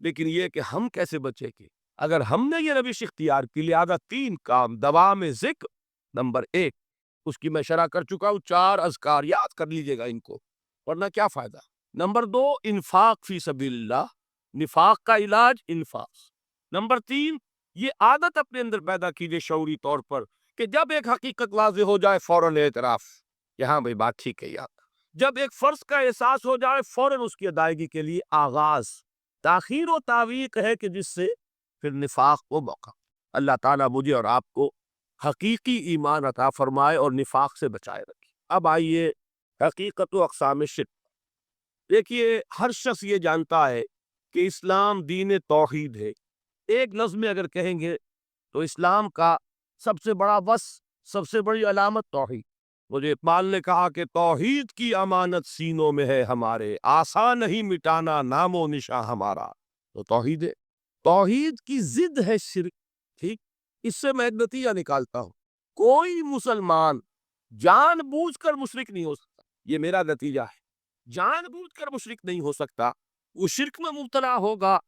لیکن یہ کہ ہم کیسے بچے گے اگر ہم نے یہ روش اختیار کی؟ لہذا 3 کام، دوام ذکر نمبر 1، اس کی میں شرح کر چکا ہوں، 4 اذکار یاد کر لیجئے گا ان کو، ورنہ کیا فائدہ۔ نمبر 2، انفاق فی سبیل اللہ، نفاق کا علاج انفاق۔ نمبر 3، یہ عادت اپنے اندر پیدا کیجئے شعوری طور پر کہ جب ایک حقیقت واضح ہو جائے فوراً اعتراف کہ ہاں بھائی بات ٹھیک ہے یار، جب ایک فرض کا احساس ہو جائے فوراً اس کی ادائیگی کے لیے آغاز، تاخیر و تعویق ہے کہ جس سے پھر نفاق کو موقع۔ اللہ تعالیٰ مجھے اور آپ کو حقیقی ایمان عطا فرمائے اور نفاق سے بچائے رکھے۔ اب آئیے حقیقت و اقسام شرک۔ دیکھیے ہر شخص یہ جانتا ہے کہ اسلام دین توحید ہے۔ ایک لفظ میں اگر کہیں گے تو اسلام کا سب سے بڑا سب سے بڑی علامت توحید۔ مجھے اقبال نے کہا کہ توحید کی امانت سینوں میں ہے ہمارے، آسان نہیں مٹانا نام و نشاں ہمارا۔ تو توحید ہے، توحید کی ضد ہے شرک۔ ٹھیک، اس سے میں ایک نتیجہ نکالتا ہوں، کوئی مسلمان جان بوجھ کر مشرک نہیں ہو سکتا۔ یہ میرا نتیجہ ہے، جان بوجھ کر مشرک نہیں ہو سکتا۔ وہ شرک میں مبتلا ہوگا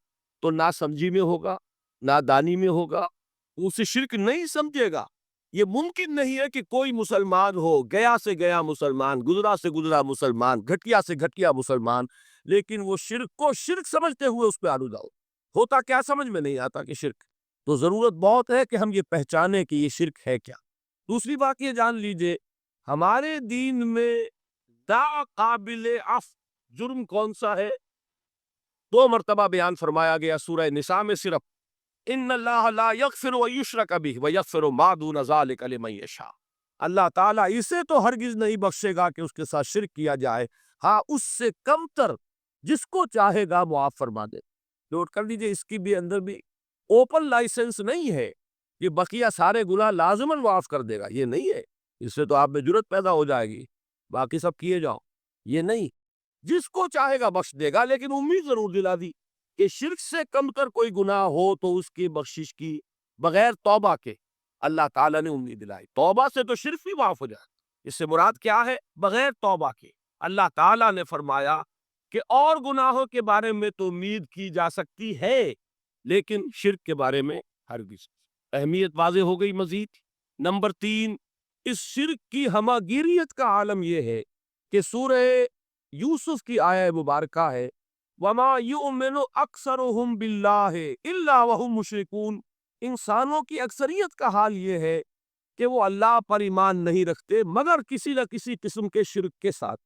تو ناسمجھی میں ہوگا، نادانی میں ہوگا، اسے شرک نہیں سمجھے گا۔ یہ ممکن نہیں ہے کہ کوئی مسلمان ہو، گیا سے گیا مسلمان، گزرا سے گزرا مسلمان، گھٹیا سے گھٹیا مسلمان، لیکن وہ شرک کو شرک سمجھتے ہوئے اس پہ آلودہ ہوتا کیا سمجھ میں نہیں آتا کہ شرک۔ تو ضرورت بہت ہے کہ ہم یہ پہچانیں کہ یہ شرک ہے کیا۔ دوسری بات یہ جان لیجئے، ہمارے دین میں قابل عفو جرم کون سا ہے؟ 2 مرتبہ بیان فرمایا گیا سورہ نساء میں صرف، ان اللہ لا یغفر ان یشرک بہ ویغفر ما دون ذلک لمن یشاء۔ اللہ تعالیٰ اسے تو ہرگز نہیں بخشے گا کہ اس کے ساتھ شرک کیا جائے، ہاں اس سے کم تر جس کو چاہے گا معاف فرما دے۔ نوٹ کر لیجیے، اس کی بھی اندر بھی اوپن لائسنس نہیں ہے کہ بقیہ سارے گناہ لازماً معاف کر دے گا، یہ نہیں ہے۔ اس سے تو آپ میں جرت پیدا ہو جائے گی، باقی سب کیے جاؤ، یہ نہیں۔ جس کو چاہے گا بخش دے گا، لیکن امید ضرور دلا دی کہ شرک سے کم تر کوئی گناہ ہو تو اس کی بخشش کی بغیر توبہ کے اللہ تعالیٰ نے امید دلائی۔ توبہ سے تو شرک بھی معاف ہو جائے، اس سے مراد کیا ہے؟ بغیر توبہ کے اللہ تعالیٰ نے فرمایا کہ اور گناہوں کے بارے میں تو امید کی جا سکتی ہے، لیکن شرک کے بارے میں ہرگز۔ اہمیت واضح ہو گئی۔ مزید نمبر 3، اس شرک کی ہماگیریت کا عالم یہ ہے کہ سورہ یوسف کی آیہ مبارکہ ہے، وَمَا يُؤْمِنُ أَكْثَرُهُمْ بِاللَّهِ إِلَّا وَهُمْ مُشْرِكُونَ۔ انسانوں کی اکثریت کا حال یہ ہے کہ وہ اللہ پر ایمان نہیں رکھتے مگر کسی نہ کسی قسم کے شرک کے ساتھ۔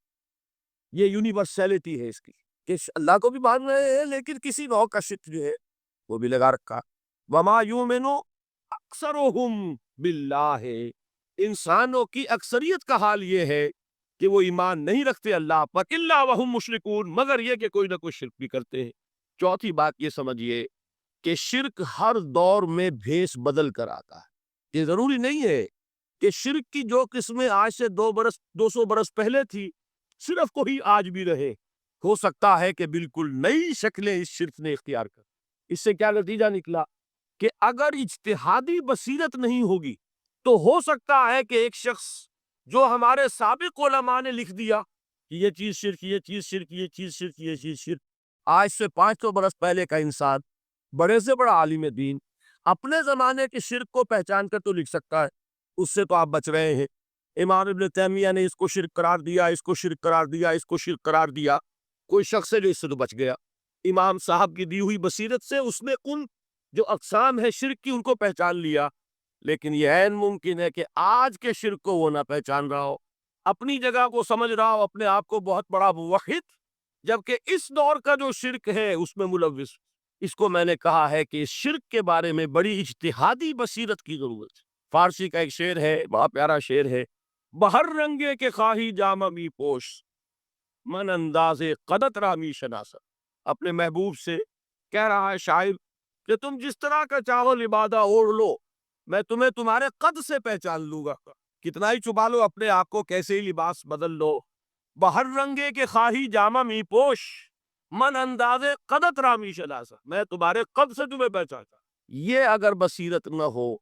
یہ یونیورسلٹی ہے اس کی کہ اللہ کو بھی مان رہے ہیں لیکن کسی نوع کا شرک جو ہے وہ بھی لگا رکھا۔ وَمَا يُؤْمِنُ أَكْثَرُهُمْ بِاللَّهِ، انسانوں کی اکثریت کا حال یہ ہے کہ وہ ایمان نہیں رکھتے اللہ پر، الا وہم مشرکون، مگر یہ کہ کوئی نہ کوئی شرک بھی کرتے ہیں۔ چوتھی بات یہ سمجھیے کہ شرک ہر دور میں بھیس بدل کر آتا ہے۔ یہ ضروری نہیں ہے کہ شرک کی جو قسمیں آج سے 200 برس پہلے تھی صرف کوئی آج بھی رہے۔ ہو سکتا ہے کہ بالکل نئی شکلیں اس شرک نے اختیار کر۔ اس سے کیا نتیجہ نکلا کہ اگر اجتہادی بصیرت نہیں ہوگی تو ہو سکتا ہے کہ ایک شخص جو ہمارے سابق علماء نے لکھ دیا کہ یہ چیز شرک، یہ چیز شرک، یہ چیز شرک، یہ چیز شرک، آج سے 500 برس پہلے کا انسان بڑے سے بڑا عالم دین اپنے زمانے کے شرک کو پہچان کر تو لکھ سکتا ہے، اس سے تو آپ بچ رہے ہیں۔ امام ابن تیمیہ نے اس کو شرک قرار دیا، اس کو شرک قرار دیا، اس کو شرک قرار دیا، کوئی شخص ہے جو اس سے تو بچ گیا۔ امام صاحب کی دی ہوئی بصیرت سے اس نے ان جو اقسام ہے شرک کی ان کو پہچان لیا، لیکن یہ عین ممکن ہے کہ آج کے شرک کو وہ نہ پہچان رہا ہو، اپنی جگہ کو سمجھ رہا ہو اپنے آپ کو بہت بڑا موحد، جبکہ اس دور کا جو شرک ہے اس میں ملوث۔ اس کو میں نے کہا ہے کہ اس شرک کے بارے میں بڑی اجتہادی بصیرت کی ضرورت ہے۔ فارسی کا ایک شعر ہے، بڑا پیارا شعر ہے، بہر رنگے کے خواہی جامہ می پوش، من انداز قدت رامی شناسا۔ اپنے محبوب سے کہہ رہا ہے شاعر کہ تم جس طرح کا چاہو لبادہ اوڑھ لو، میں تمہیں تمہارے قد سے پہچان لوں گا۔ کتنا ہی چھپا لو اپنے آپ کو، کیسے ہی لباس بدل لو، بہر رنگے کے خواہی جامہ می پوش، من انداز قدت رامی شناسا، میں تمہارے قد سے تمہیں پہچانتا۔ یہ اگر بصیرت نہ ہو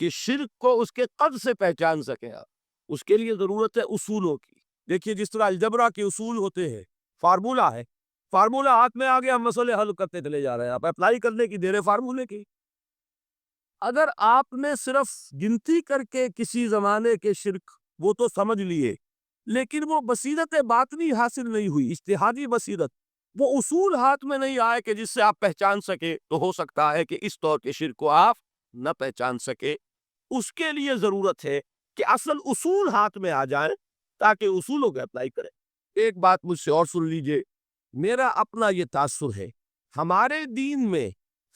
کہ شرک کو اس کے قد سے پہچان سکے آپ، اس کے لیے ضرورت ہے اصولوں کی۔ دیکھیے جس طرح الجبرا کے اصول ہوتے ہیں، فارمولہ ہے، فارمولہ ہاتھ میں آگے ہم مسئلے حل کرتے چلے جا رہے ہیں، آپ اپلائی کرنے کی دیر ہے فارمولے کی۔ اگر آپ نے صرف گنتی کر کے کسی زمانے کے شرک وہ تو سمجھ لیے، لیکن وہ بصیرت باطنی حاصل نہیں ہوئی، اجتہادی بصیرت، وہ اصول ہاتھ میں نہیں آئے کہ جس سے آپ پہچان سکے، تو ہو سکتا ہے کہ اس طور کے شرک کو آپ نہ پہچان سکے۔ اس کے لیے ضرورت ہے کہ اصل اصول ہاتھ میں آ جائیں تاکہ اصولوں کو اپلائی کریں۔ ایک بات مجھ سے اور سن لیجئے، میرا اپنا یہ تاثر ہے، ہمارے دین میں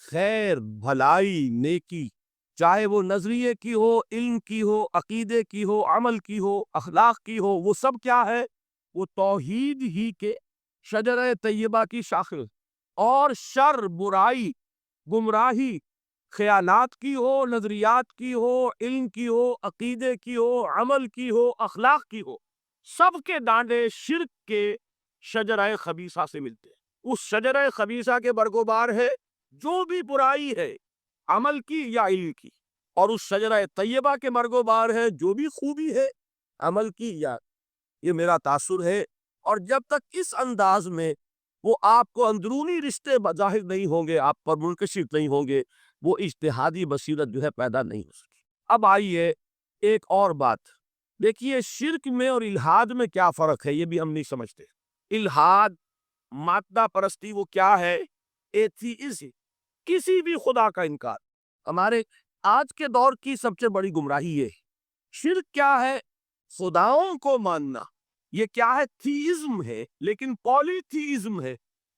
خیر، بھلائی، نیکی، چاہے وہ نظریے کی ہو، علم کی ہو، عقیدے کی ہو، عمل کی ہو، اخلاق کی ہو، وہ سب کیا ہے؟ وہ توحید ہی کے شجرہ طیبہ کی شاخیں، اور شر، برائی، گمراہی، خیالات کی ہو، نظریات کی ہو، علم کی ہو، عقیدے کی ہو، عمل کی ہو، اخلاق کی ہو، سب کے دانڈے شرک کے شجرہ خبیثہ سے ملتے ہیں۔ اس شجرہ خبیثہ کے برگوبار ہے جو بھی برائی ہے، عمل کی یا علم کی، اور اس شجرہ طیبہ کے برگوبار ہے جو بھی خوبی ہے، عمل کی یا۔ یہ میرا تاثر ہے، اور جب تک اس انداز میں وہ آپ کو اندرونی رشتے ظاہر نہیں ہوں گے، آپ پر منکشف نہیں ہوں گے، وہ اجتہادی بصیرت جو ہے پیدا نہیں ہو سکتی۔ اب آئیے ایک اور بات دیکھیے، شرک میں اور الحاد میں کیا فرق ہے، یہ بھی ہم نہیں سمجھتے۔ الحاد، مادہ پرستی، وہ کیا ہے؟ ایتھیزم، کسی بھی خدا کا انکار۔ ہمارے آج کے دور کی سب سے بڑی گمراہی یہ ہے۔ شرک کیا ہے؟ خداؤں کو ماننا۔ یہ کیا ہے؟ تھیزم ہے، لیکن پولی تھیزم ہے۔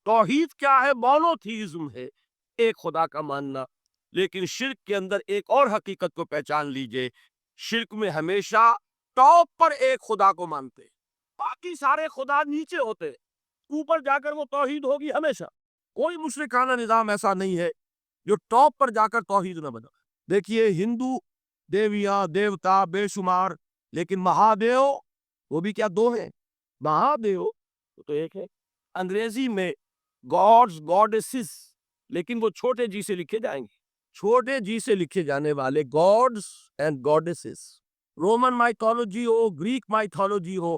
توحید کیا ہے؟ مونو تھیزم ہے، ایک خدا کا ماننا۔ لیکن شرک کے اندر ایک اور حقیقت کو پہچان لیجئے، شرک میں ہمیشہ ٹاپ پر ایک خدا کو مانتے، باقی سارے خدا نیچے ہوتے، اوپر جا کر وہ توحید ہوگی ہمیشہ۔ کوئی مشرکانہ نظام ایسا نہیں ہے جو ٹاپ پر جا کر توحید نہ بنا۔ دیکھیے ہندو دیویاں، دیوتا بے شمار، لیکن مہادیو وہ بھی کیا دو ہیں؟ مہادیو وہ تو ایک ہے۔ انگریزی میں گاڈز، گاڈیسز، لیکن وہ چھوٹے جی سے لکھے جائیں گے، چھوٹے جی سے لکھے جانے والے gods and goddesses. Roman mythology ہو، گریک مائتھولوجی ہو،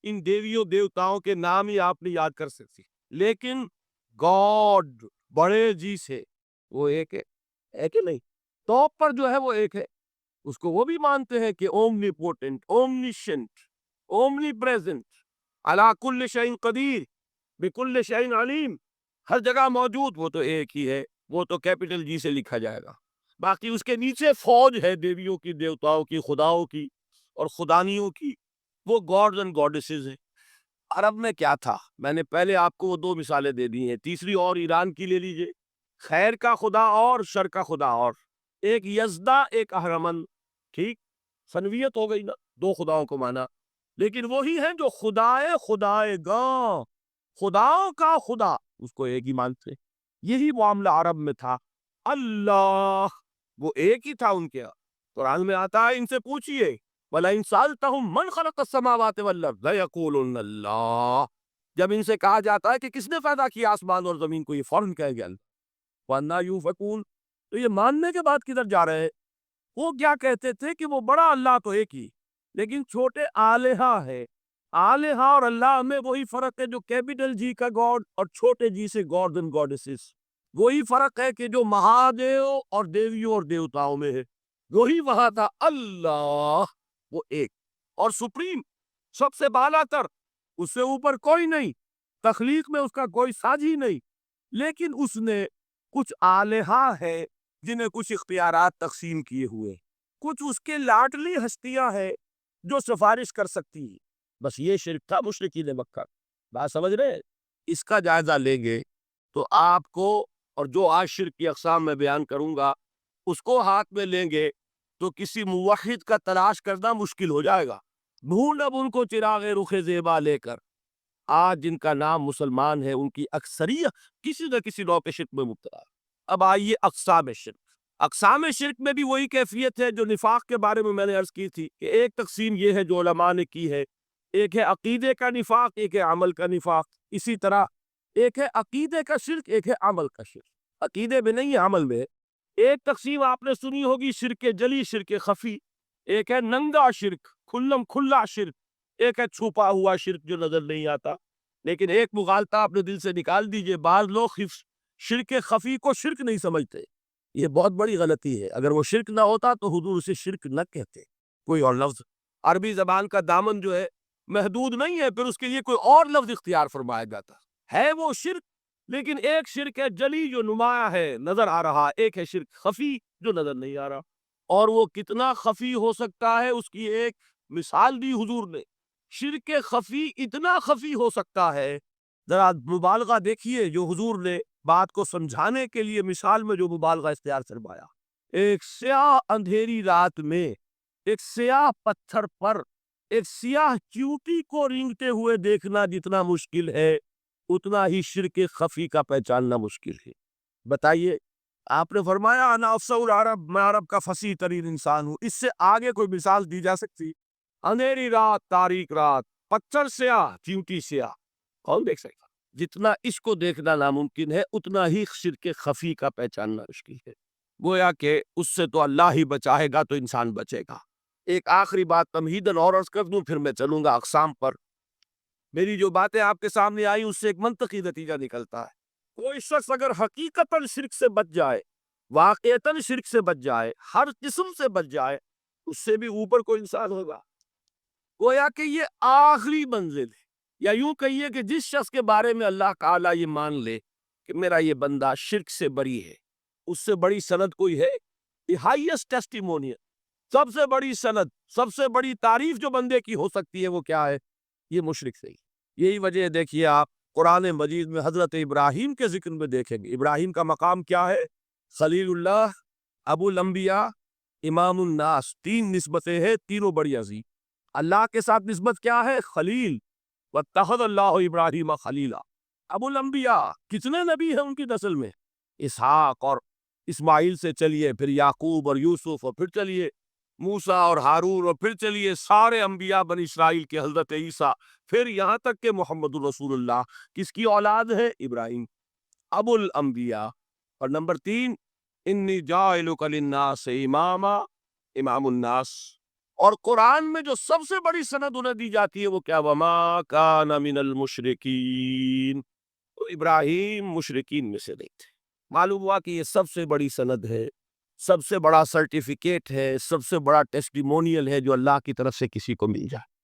ان دیویوں دیوتاؤں کے نام ہی آپ نے یاد کر سکتی، لیکن گاڈ بڑے جی سے وہ ایک ہے کہ نہیں؟ ٹاپ پر جو ہے وہ ایک ہے، اس کو وہ بھی مانتے ہیں کہ اومنی پوٹنٹ، اومنیشنٹ، اومنی پریزنٹ، علی کل شیء قدیر، بکل شیء علیم، ہر جگہ موجود، وہ تو ایک ہی ہے، وہ تو کیپٹل جی سے لکھا جائے گا۔ باقی اس کے نیچے فوج ہے دیویوں کی، دیوتاؤں کی، خداؤں کی اور خدانیوں کی، وہ گاڈز اینڈ گاڈیسز ہیں۔ عرب میں کیا تھا؟ میں نے پہلے آپ کو وہ دو مثالیں دے دی ہیں، تیسری اور ایران کی لے لیجئے، خیر کا خدا اور شر کا خدا اور، ایک یزدہ، ایک اہرمن، ٹھیک، سنویت ہو گئی نا، دو خداؤں کو مانا، لیکن وہی ہیں جو خدائے گاں، خداؤں کا خدا، اس کو ایک ہی مانتے۔ یہی معاملہ عرب میں تھا۔ اللہ وہ ایک ہی تھا ان کے ہاں۔ قرآن میں آتا ہے، ان سے پوچھئے وَلَئِن سَأَلْتَهُم مَّنْ خَلَقَ السَّمَاوَاتِ وَالْأَرْضَ لَيَقُولُنَّ اللَّهُ، جب ان سے کہا جاتا ہے کہ کس نے پیدا کیا آسمان اور زمین کو، یہ فوراً کہہ گیا وَأَنَّىٰ يُؤْفَكُونَ، تو یہ ماننے کے بعد کدھر جا رہے ہیں؟ وہ کیا کہتے تھے کہ وہ بڑا اللہ تو ایک ہی، لیکن چھوٹے آلہہ ہے۔ آلہہ اور اللہ میں وہی فرق ہے جو کیپٹل جی کا گاڈ اور چھوٹے جی سے گاڈ اینڈ گاڈیسز، وہی فرق ہے کہ جو مہادیو اور دیویوں اور دیوتاؤں میں ہے، وہی وہاں تھا۔ اللہ وہ ایک اور سپریم، سب سے بالا تر، اس سے اوپر کوئی نہیں، تخلیق میں اس کا کوئی ساجی نہیں، لیکن اس نے کچھ آلہہ ہے جنہیں کچھ اختیارات تقسیم کیے ہوئے، کچھ اس کے لاڈلی ہستیاں ہیں جو سفارش کر سکتی ہیں۔ بس یہ شرک تھا مشرکین مکہ۔ بات سمجھ رہے ہیں؟ اس کا جائزہ لیں گے تو آپ کو، اور جو آج شرک کی اقسام میں بیان کروں گا اس کو ہاتھ میں لیں گے تو کسی موحد کا تلاش کرنا مشکل ہو جائے گا۔ ڈھونڈ اب ان کو چراغ رخ زیبا لے کر، آج جن کا نام مسلمان ہے ان کی اکثریت کسی نہ کسی نوع کے شرک میں مبتلا ہے۔ اب آئیے اقسام شرک۔ اقسام شرک میں بھی وہی کیفیت ہے جو نفاق کے بارے میں نے عرض کی تھی کہ ایک تقسیم یہ ہے جو علماء نے کی ہے، ایک ہے عقیدے کا نفاق، ایک ہے عمل کا نفاق۔ اسی طرح ایک ہے عقیدے کا شرک، ایک ہے عمل کا شرک۔ عقیدے میں نہیں ہے، عمل میں۔ ایک تقسیم آپ نے سنی ہوگی شرک جلی، شرک خفی، ایک ہے ننگا شرک، کھلم کھلا شرک، ایک ہے چھپا ہوا شرک جو نظر نہیں آتا۔ لیکن ایک مغالطہ اپنے دل سے نکال دیجئے، بعض لوگ شرک خفی کو شرک نہیں سمجھتے، یہ بہت بڑی غلطی ہے۔ اگر وہ شرک نہ ہوتا تو حضور اسے شرک نہ کہتے، کوئی اور لفظ۔ عربی زبان کا دامن جو ہے محدود نہیں ہے، پھر اس کے لیے کوئی اور لفظ اختیار فرمایا جاتا ہے وہ شرک۔ لیکن ایک شرک ہے جلی جو نمایاں ہے، نظر آ رہا، ایک ہے شرک خفی جو نظر نہیں آ رہا۔ اور وہ کتنا خفی ہو سکتا ہے اس کی ایک مثال دی حضور نے. شرک خفی اتنا خفی ہو سکتا ہے، ذرا مبالغہ دیکھیے جو حضور نے بات کو سمجھانے کے لیے مثال میں جو مبالغہ اختیار فرمایا. ایک سیاہ اندھیری رات میں ایک سیاہ پتھر پر ایک سیاہ چیونٹی کو رینگتے ہوئے دیکھنا جتنا مشکل ہے اتنا ہی شرک خفی کا پہچاننا مشکل ہے. بتائیے، آپ نے فرمایا انا افصح العرب، میں عرب کا فصیح ترین انسان ہوں. اس سے آگے کوئی مثال دی جا سکتی؟ اندھیری رات، تاریک رات، پتھر سیاہ، چیونٹی سیاہ، کون دیکھ سکتا؟ جتنا اس کو دیکھنا ناممکن ہے اتنا ہی شرک خفی کا پہچاننا مشکل ہے. گویا کہ اس سے تو اللہ ہی بچائے گا تو انسان بچے گا. ایک آخری بات تمہیداً اور عرض کر دوں، پھر میں چلوں گا اقسام پر. میری جو باتیں آپ کے سامنے آئی اس سے ایک منطقی نتیجہ نکلتا ہے. کوئی شخص اگر حقیقتاً شرک سے بچ جائے، واقعتاً شرک سے بچ جائے، ہر قسم سے بچ جائے، اس سے بھی اوپر کوئی انسان ہوگا. گویا کہ یہ آخری منزل ہے. یا یوں کہیے کہ جس شخص کے بارے میں اللہ تعالیٰ یہ مان لے کہ میرا یہ بندہ شرک سے بری ہے، اس سے بڑی سند کوئی ہے؟ دی ہائیسٹ ٹیسٹیمونیل، سب سے بڑی سند، سب سے بڑی تعریف جو بندے کی ہو سکتی ہے وہ کیا ہے؟ یہ مشرک سے ہی. یہی وجہ ہے، دیکھیے آپ قرآن مجید میں حضرت ابراہیم کے ذکر میں دیکھیں گے. ابراہیم کا مقام کیا ہے؟ خلیل اللہ، ابو الانبیاء، امام الناس. تین نسبتیں ہیں، تینوں بڑی عظیم. اللہ کے ساتھ نسبت کیا ہے؟ خلیل. واتخذ اللہ ابراہیم خلیلا. ابو الانبیاء، کتنے نبی ہیں ان کی نسل میں؟ اسحاق اور اسماعیل سے چلیے، پھر یعقوب اور یوسف، اور پھر چلیے موسیٰ اور ہارون، اور پھر چلیے سارے انبیاء بنی اسرائیل کے حضرت عیسیٰ، پھر یہاں تک کہ محمد الرسول اللہ کس کی اولاد ہے؟ ابراہیم، ابو الانبیاء. اور نمبر 3، انی جاعلک للناس اماما، امام الناس. اور قرآن میں جو سب سے بڑی سند انہیں دی جاتی ہے وہ کیا؟ وما کان من المشرکین. تو ابراہیم مشرکین میں سے نہیں تھے. معلوم ہوا کہ یہ سب سے بڑی سند ہے، سب سے بڑا سرٹیفکیٹ ہے، سب سے بڑا ٹیسٹیمونیل ہے جو اللہ کی طرف سے کسی کو مل جائے.